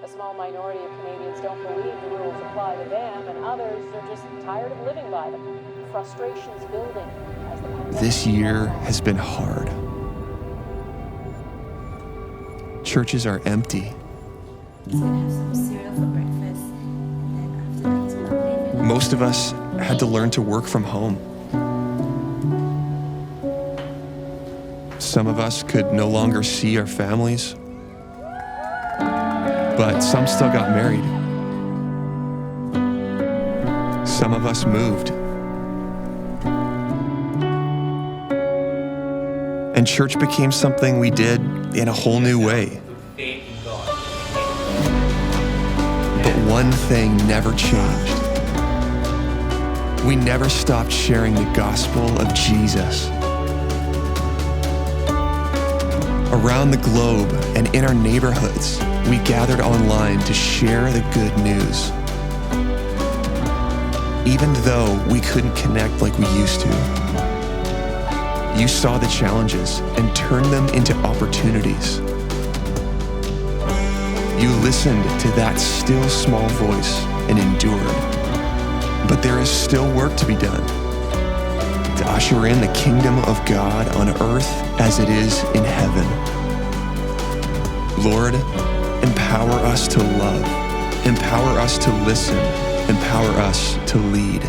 A small minority of Canadians don't believe the rules apply to them, and others are just tired of living by them. Frustration's building as the pandemic. This year has been hard. Churches are empty. He's gonna have some cereal for breakfast, and then after that, he's Most of us had to learn to work from home. Some of us could no longer see our families, but some still got married. Some of us moved. And church became something we did in a whole new way. But one thing never changed. We never stopped sharing the gospel of Jesus. Around the globe and in our neighborhoods, we gathered online to share the good news. Even though we couldn't connect like we used to. You saw the challenges and turned them into opportunities. You listened to that still small voice and endured. But there is still work to be done to usher in the kingdom of God on earth as it is in heaven. Lord, empower us to love, empower us to listen, empower us to lead.